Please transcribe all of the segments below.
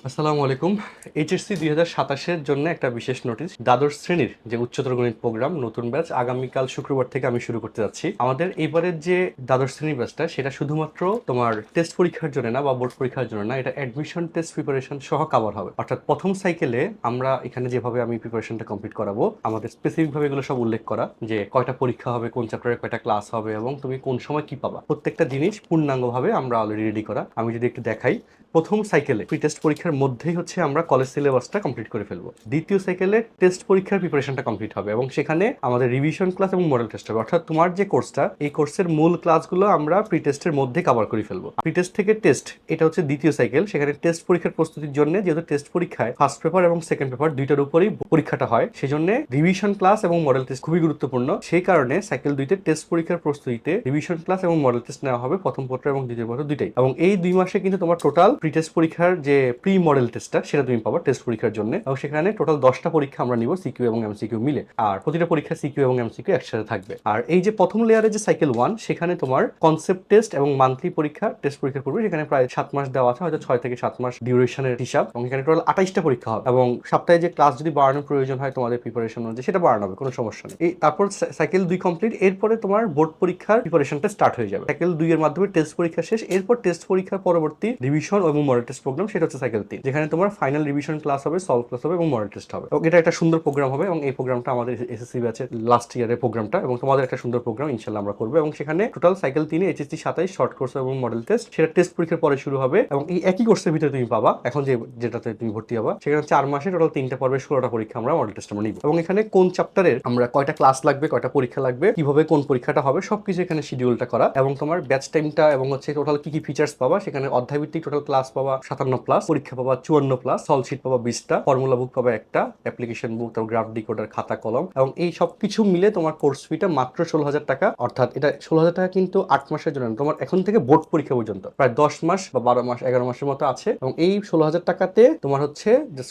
আসসালামু আলাইকুম। এইচএসসি 2027-এর জন্য একটা বিশেষ নোটিশ। দ্বাদশ শ্রেণীর যে উচ্চতর গণিত প্রোগ্রাম নতুন ব্যাচ আগামীকাল শুক্রবার থেকে আমি শুরু করতে যাচ্ছি। আমাদের এইবারের যে দ্বাদশ শ্রেণীর ব্যাচটা সেটা শুধুমাত্র তোমার টেস্ট পরীক্ষার জন্য না বা বোর্ড পরীক্ষার জন্য না, এটা অ্যাডমিশন টেস্ট প্রিপারেশন সহ কভার হবে। অর্থাৎ প্রথম সাইকেলে আমরা এখানে যেভাবে আমি প্রিপারেশনটা কমপ্লিট করাবো, আমাদের স্পেসিফিকভাবে এগুলো সব উল্লেখ করা যে কয়টা পরীক্ষা হবে, কোন চ্যাপ্টারে কয়টা ক্লাস হবে এবং তুমি কোন সময় কি পাবা, প্রত্যেকটা জিনিস পূর্ণাঙ্গভাবে আমরা অলরেডি রেডি করা। আমি যদি একটু দেখাই, প্রথম সাইকেলে প্রি টেস্ট পরীক্ষার মধ্যেই হচ্ছে আমরা কলেজ সিলেবাসটা কমপ্লিট করে ফেলবো। দ্বিতীয় সাইকেলে টেস্ট পরীক্ষার প্রিপারেশনটা কমপ্লিট হবে এবং সেখানে আমাদের রিভিশন ক্লাস এবং মডেল টেস্ট হবে। অর্থাৎ তোমার যে কোর্সটা, এই কোর্সের মূল ক্লাসগুলো আমরা প্রি টেস্টের মধ্যে কভার করে ফেলবো। প্রি টেস্ট থেকে টেস্ট, এটা হচ্ছে দ্বিতীয় সাইকেল। সেখানে টেস্ট পরীক্ষার প্রস্তুতির জন্য, যেহেতু টেস্ট পরীক্ষায় ফার্স্ট পেপার এবং সেকেন্ড পেপার দুইটার উপরই পরীক্ষাটা হয়, সেই জন্য রিভিশন ক্লাস এবং মডেল টেস্ট খুবই গুরুত্বপূর্ণ। সেই কারণে সাইকেল 2-তে টেস্ট পরীক্ষার প্রস্তুতিতে রিভিশন ক্লাস এবং মডেল টেস্ট নেওয়া হবে প্রথম পত্র এবং দ্বিতীয় পত্র দুইটাই। এবং এই 2 মাসে কিন্তু তোমার টোটাল প্রি টেস্ট পরীক্ষার যে প্রি মডেল টেস্টটা সেটা তুমি পাবা টেস্ট পরীক্ষার জন্য। এবং সেখানে টোটাল 10টা পরীক্ষা আমরা নিব, সিকিউ এবং এমসিকিউ মিলে। আর প্রতিটা পরীক্ষা সিকিউ এবং এমসিকিউ একসাথে থাকবে। আর এই যে প্রথম লেয়ারে যে সাইকেল 1, সেখানে তোমার কনসেপ্ট টেস্ট এবং মান্থলি পরীক্ষা টেস্ট পরীক্ষা করবে। সেখানে প্রায় 7 মাস দেওয়া আছে, হয়তো 6 থেকে 7 মাস ডিউরেশনের হিসাব। এবং এখানে টোটাল 28টা পরীক্ষা হবে এবং সপ্তাহে যে ক্লাস যদি বাড়ানোর প্রয়োজন হয় তোমাদের প্রিপারেশন অনুযায়ী, সেটা বাড়ানো হবে, কোনো সমস্যা নেই। এই তারপর সাইকেল 2 কমপ্লিট, এরপরে তোমার বোর্ড পরীক্ষার প্রিপারেশনটা স্টার্ট হয়ে যাবে। সাইকেল 2 এর মাধ্যমে টেস্ট পরীক্ষা শেষ, এরপর টেস্ট পরীক্ষার পরবর্তী রিভিশন এবং মডেল টেস্ট প্রোগ্রাম, সেটা হচ্ছে সাইকেল 3, যেখানে তোমার ফাইনাল রিভিশন ক্লাস হবে, সলভ ক্লাস হবে এবং মডেল টেস্ট হবে। এবং এটা একটা সুন্দর প্রোগ্রাম হবে এবং এই প্রোগ্রামটা আমাদের এসএসসি ব্যাচের লাস্ট ইয়ারের প্রোগ্রামটা, এবং তোমাদের একটা সুন্দর প্রোগ্রাম ইনশাআল্লাহ আমরা করবো। এবং সেখানে টোটাল সাইকেল 3-এ এইচএসসি 27 শর্ট কোর্স এবং মডেল টেস্ট, সেটা টেস্ট পরীক্ষার পরে শুরু হবে। এবং এই একই কোর্সের ভিতরে তুমি পাবা এখন যেটাতে তুমি ভর্তি হবা, সেখানে 4 মাসে টোটাল 3টা পর্বে 16টা পরীক্ষা আমরা মডেল টেস্ট আমরা নিব। এবং এখানে কোন চ্যাপ্টারের আমরা কয়টা ক্লাস লাগবে, কয়টা পরীক্ষা লাগবে, কিভাবে কোন পরীক্ষাটা হবে, সবকিছু এখানে শিডিউলটা করা। এবং তোমার ব্যাচ টাইমটা এবং হচ্ছে টোটাল কি কি ফিচার্স পাবা, সেখানে অধ্যায় ভিত্তিক টোটাল ক্লাস পাবা 57+, পরীক্ষা পাবা 54+, সলভ শিট পাবা 20টা, ফর্মুলা বুক পাবা একটা, অ্যাপ্লিকেশন বুক, তারপর গ্রাফ ডিকোডার, খাতা কলম। এবং এই সব কিছু মিলে তোমার কোর্স ফিটা মাত্র 16,000 টাকা। অর্থাৎ এটা 16,000 টাকা কিন্তু 8 মাসের জন্য, তোমার এখন থেকে বোর্ড পরীক্ষা পর্যন্ত প্রায় 10 মাস বা 12 মাস 11 মাসের মতো আছে। এবং এই 16,000 টাকাতে তোমার হচ্ছে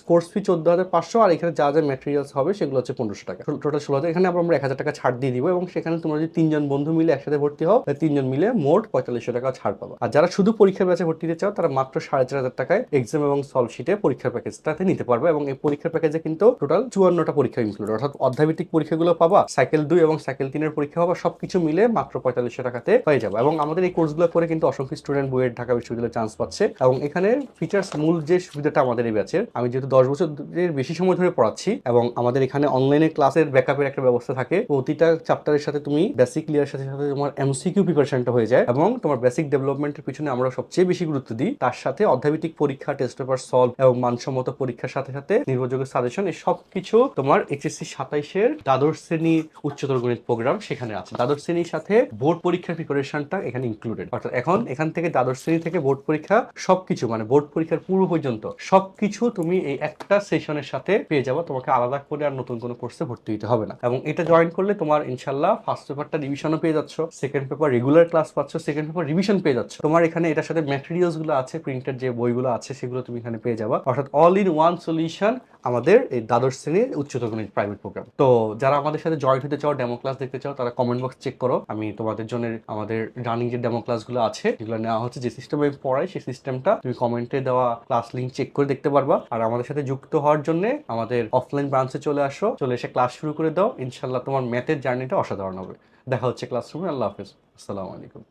কোর্স ফি 14,500, আর এখানে যা যা ম্যাটেরিয়ালস হবে সেগুলো হচ্ছে 1500 টাকা, টোটাল 16,000। এখানে আমরা 1,000 টাকা ছাড় দিয়ে দিব। এবং সেখানে তোমরা যদি 3 জন বন্ধু মিলে একসাথে ভর্তি হও, 3 জন মিলে মোট 4500 টাকা ছাড় পাবা। আর যারা শুধু পরীক্ষার ব্যাচে ভর্তি দিতে চাও, তারা মাত্র 4,500 টাকায় এক্সাম এবং সলভ শিটে পরীক্ষার প্যাকেজটাতে নিতে পারবে। এবং এই পরীক্ষার প্যাকেজে কিন্তু টোটাল 54টা পরীক্ষা ইনক্লুড, অর্থাৎ অধ্যায়ভিত্তিক পরীক্ষাগুলো পাবা, সাইকেল 2 এবং সাইকেল 3 এর পরীক্ষা পাবা, সবকিছু মিলে মাত্র 4500 টাকাতে হয়ে যাবে। এবং আমাদের এই কোর্সগুলো করে কিন্তু অসংখ্য স্টুডেন্ট বুয়েট, ঢাকা বিশ্ববিদ্যালয়ে চান্স পাচ্ছে। এবং এখানে ফিচার্স মূল যে সুবিধাটা আমাদের এই ব্যাচের, আমি যেহেতু 10 বছরের বেশি সময় ধরে পড়াচ্ছি এবং আমাদের এখানে অনলাইনে ক্লাসের ব্যাকআপের একটা ব্যবস্থা থাকে, প্রতিটা চ্যাপ্টারের সাথে তুমি বেসিক ক্লিয়ার সাথে সাথে তোমার এমসিকিউ প্রিপারেশনটা হয়ে যায়। এবং তোমার বেসিক ডেভেলপমেন্টের পিছনে আমরা সবচেয়ে বেশি গুরুত্ব দিই। তার সাথে অধ্যায়ভিত্তিক পরীক্ষা, টেস্ট পেপার সলভ এবং মানসম্মত পরীক্ষার সাথে সাথে নির্ভরযোগ্য সাজেশন, এই সব কিছু তোমার এইচএসসি 27-এর দ্বাদশ শ্রেণী উচ্চতর গণিত প্রোগ্রাম সেখানে আছে। দ্বাদশ শ্রেণীর সাথে বোর্ড পরীক্ষার প্রিপারেশনটা এখানে ইনক্লুডেড। অর্থাৎ এখান থেকে দ্বাদশ শ্রেণী থেকে বোর্ড পরীক্ষা সবকিছু, মানে বোর্ড পরীক্ষার পূর্ব পর্যন্ত সবকিছু তুমি এই একটা সেশনের সাথে পেয়ে যাবে। তোমাকে আলাদা করে আর নতুন কোনো কোর্সে ভর্তি হতে হবে না। এবং এটা জয়েন করলে তোমার ইনশাল্লাহ ফার্স্ট পেপারটা রিভিশনও পেয়ে যাচ্ছ, সেকেন্ড পেপার রেগুলার ক্লাস পাচ্ছ, সেকেন্ড পেপার রিভিশন পেয়ে যাচ্ছ। তোমার এখানে এটার সাথে ম্যাটেরিয়ালস গুলো আছে, প্রিন্টেড যে বইগুলো আছে সেগুলো তুমি এখানে পেয়ে যাবা। অর্থাৎ অল ইন ওয়ান সলিউশন আমাদের এই দ্বাদশ শ্রেণীর উচ্চতর গণিত প্রাইভেট প্রোগ্রাম। তো যারা আমাদের সাথে জয়েন হতে চাও, ডেমো ক্লাস দেখতে চাও, তারা কমেন্ট বক্স চেক করো। আমি তোমাদের জন্য আমাদের রানিং যে ডেমো ক্লাসগুলো আছে, যেগুলো নেওয়া হচ্ছে, যে সিস্টেমে পড়াই সেই সিস্টেমটা তুমি কমেন্টে দেওয়া ক্লাস লিঙ্ক চেক করে দেখতে পারবা। আর আমাদের সাথে যুক্ত হওয়ার জন্য আমাদের অফলাইন ব্রাঞ্চে চলে আসো, চলে এসে ক্লাস শুরু করে দাও। ইনশাল্লাহ তোমার ম্যাথের জার্নিটা অসাধারণ হবে। দেখা হচ্ছে ক্লাসরুমে। আল্লাহ হাফেজ, আসসালামু আলাইকুম।